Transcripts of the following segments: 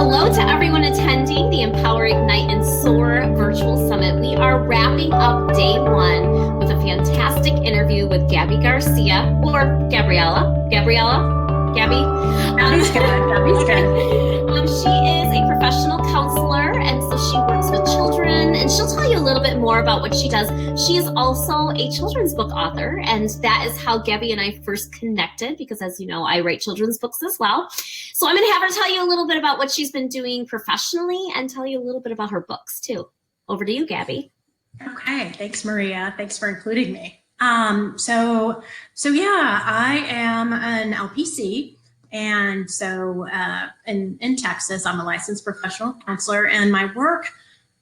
Hello to everyone attending the Empower, Ignite, and Soar virtual summit. We are wrapping up day one with a fantastic interview with Gabi Garcia, or Gabriella. Gabi? Gabi's good. She is a professional counselor, and so she works with children, and she'll tell you a little bit more about what she does. She is also a children's book author, and that is how Gabi and I first connected, because as you know, I write children's books as well. So I'm going to have her tell you a little bit about what she's been doing professionally and tell you a little bit about her books too. Over to you, Gabi. Okay, thanks, Maria. Thanks for including me. So yeah, I am an LPC, and so in Texas, I'm a licensed professional counselor, and my work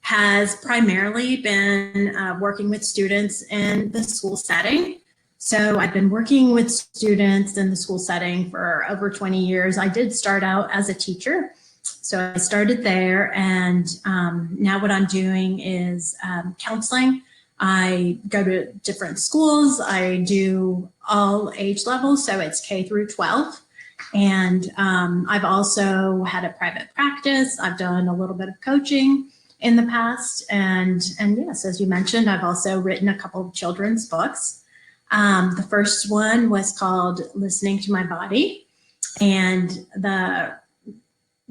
has primarily been working with students in the school setting. So I've been working with students in the school setting for over 20 years. I did start out as a teacher, so I started there, and now what I'm doing is counseling. I go to different schools. I do all age levels, so it's K through 12. And I've also had a private practice. I've done a little bit of coaching in the past. And yes, as you mentioned, I've also written a couple of children's books. The first one was called Listening to My Body. And the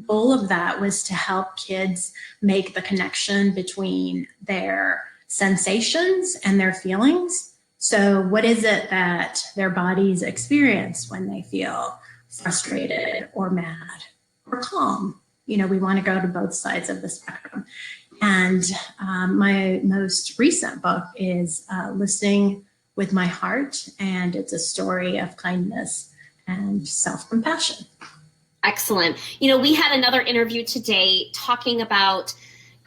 goal of that was to help kids make the connection between their sensations and their feelings. So what is it that their bodies experience when they feel frustrated or mad or calm? You know, we want to go to both sides of the spectrum. And my most recent book is Listening with My Heart, and it's a story of kindness and self-compassion. Excellent. You know, we had another interview today talking about,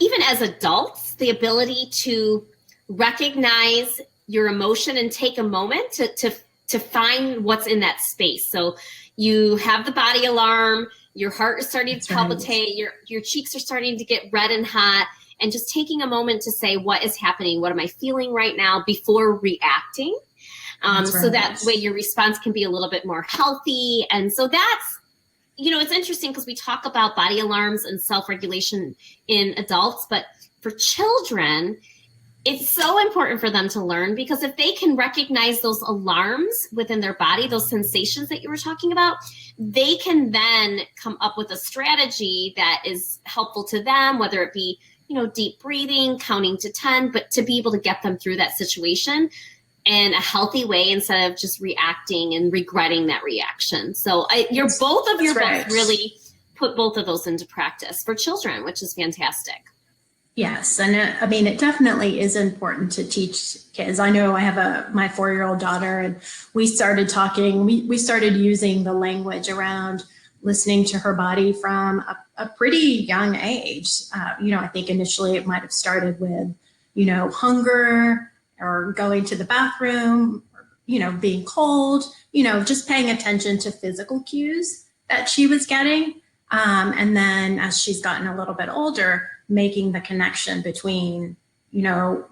even as adults, the ability to recognize your emotion and take a moment to find what's in that space. So you have the body alarm, your heart is starting to palpitate, your cheeks are starting to get red and hot, and just taking a moment to say, what is happening? What am I feeling right now before reacting? So that way your response can be a little bit more healthy. And so that's, you know, it's interesting because we talk about body alarms and self-regulation in adults, but for children, it's so important for them to learn, because if they can recognize those alarms within their body, those sensations that you were talking about, they can then come up with a strategy that is helpful to them, whether it be, you know, deep breathing, counting to 10, but to be able to get them through that situation in a healthy way instead of just reacting and regretting that reaction. So both of your books really put both of those into practice for children, which is fantastic. Yes, and I mean, it definitely is important to teach kids. I know I have my 4-year-old daughter, and we started talking, we started using the language around listening to her body from a pretty young age. You know, I think initially it might have started with, you know, hunger or going to the bathroom, or, you know, being cold, you know, just paying attention to physical cues that she was getting. And then as she's gotten a little bit older, making the connection between, you know,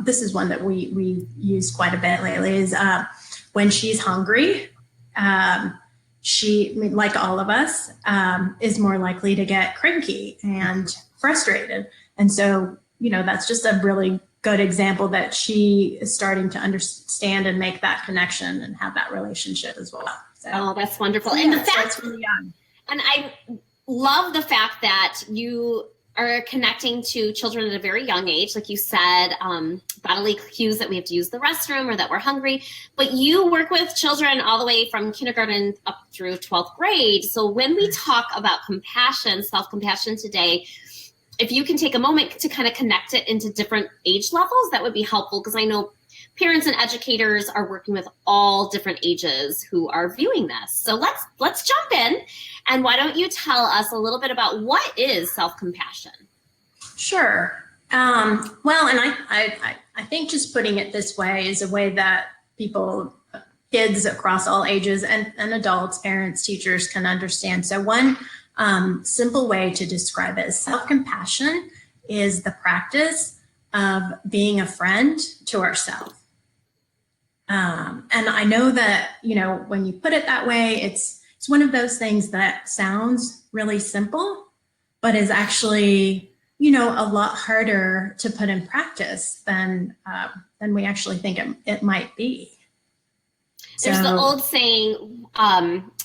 this is one that we use quite a bit lately, is when she's hungry, she, like all of us, is more likely to get cranky and frustrated. And so, you know, that's just a really good example that she is starting to understand and make that connection and have that relationship as well. So, oh, that's wonderful. So, and yeah, the fact, really young. And I love the fact that you are connecting to children at a very young age, like you said, bodily cues that we have to use the restroom or that we're hungry, but you work with children all the way from kindergarten up through 12th grade. So when we talk about compassion, self-compassion today, if you can take a moment to kind of connect it into different age levels, that would be helpful, because I know parents and educators are working with all different ages who are viewing this. So let's jump in. And why don't you tell us a little bit about what is self-compassion? Sure. Well, and I think just putting it this way is a way that kids across all ages and adults, parents, teachers can understand. So one simple way to describe it is self-compassion is the practice of being a friend to ourselves. And I know that, you know, when you put it that way, it's it's one of those things that sounds really simple, but is actually, a lot harder to put in practice than we actually think it might be. There's the old saying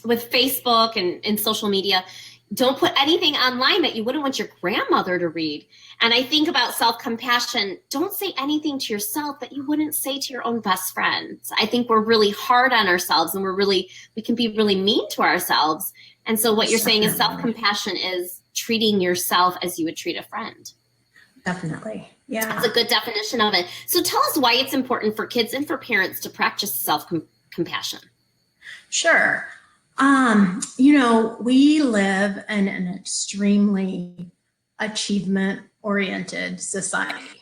with Facebook and social media, don't put anything online that you wouldn't want your grandmother to read. And I think about self-compassion. Don't say anything to yourself that you wouldn't say to your own best friends. I think we're really hard on ourselves, and we can be really mean to ourselves. And so what you're saying is self-compassion is treating yourself as you would treat a friend. Definitely. Yeah. That's a good definition of it. So tell us why it's important for kids and for parents to practice self-compassion. Sure. We live in an extremely achievement-oriented society.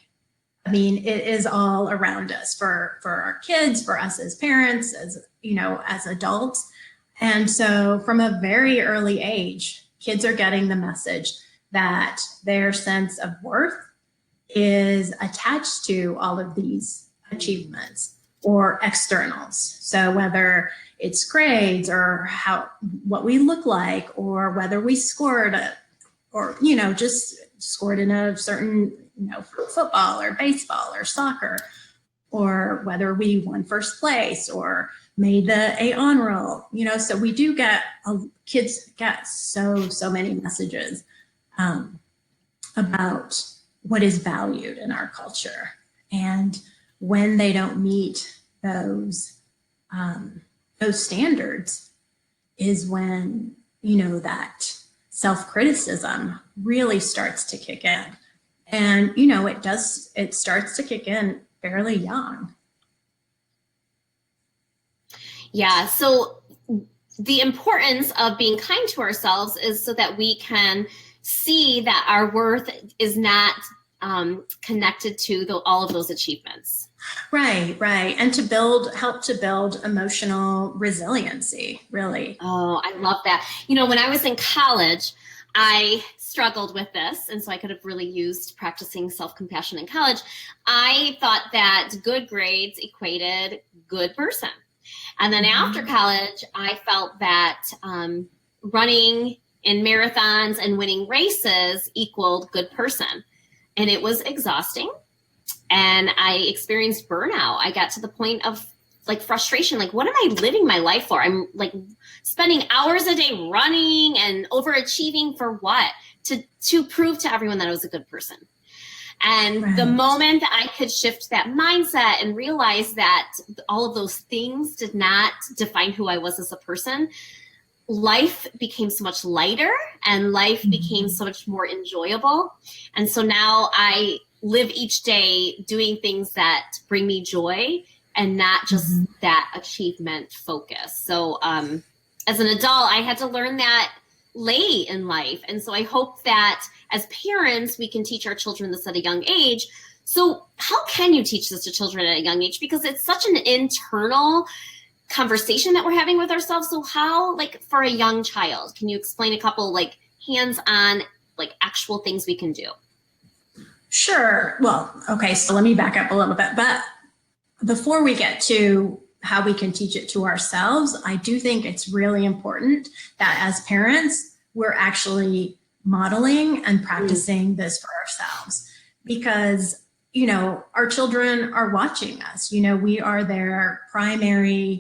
I mean, it is all around us for our kids, for us as parents, as adults. And so from a very early age, kids are getting the message that their sense of worth is attached to all of these achievements or externals. So whether it's grades or what we look like, or whether we scored just scored in a certain, football or baseball or soccer, or whether we won first place or made the A honor roll, so we do kids get so many messages about what is valued in our culture. And when they don't meet those standards is when, that self-criticism really starts to kick in. And, it starts to kick in fairly young. Yeah. So the importance of being kind to ourselves is so that we can see that our worth is not connected to all of those achievements. Right. And help to build emotional resiliency, really. Oh, I love that. When I was in college, I struggled with this, and so I could have really used practicing self-compassion in college. I thought that good grades equated good person. And then after college, I felt that running in marathons and winning races equaled good person. And it was exhausting. And I experienced burnout. I got to the point of frustration. What am I living my life for? I'm spending hours a day running and overachieving for what? To prove to everyone that I was a good person. And the moment that I could shift that mindset and realize that all of those things did not define who I was as a person, life became so much lighter and life became so much more enjoyable. And so now I live each day doing things that bring me joy and not just that achievement focus. So as an adult, I had to learn that late in life. And so I hope that as parents, we can teach our children this at a young age. So how can you teach this to children at a young age? Because it's such an internal conversation that we're having with ourselves. So how, for a young child, can you explain a couple hands-on, actual things we can do? Sure. Well, okay. So let me back up a little bit, but before we get to how we can teach it to ourselves, I do think it's really important that as parents, we're actually modeling and practicing this for ourselves, because, our children are watching us. We are their primary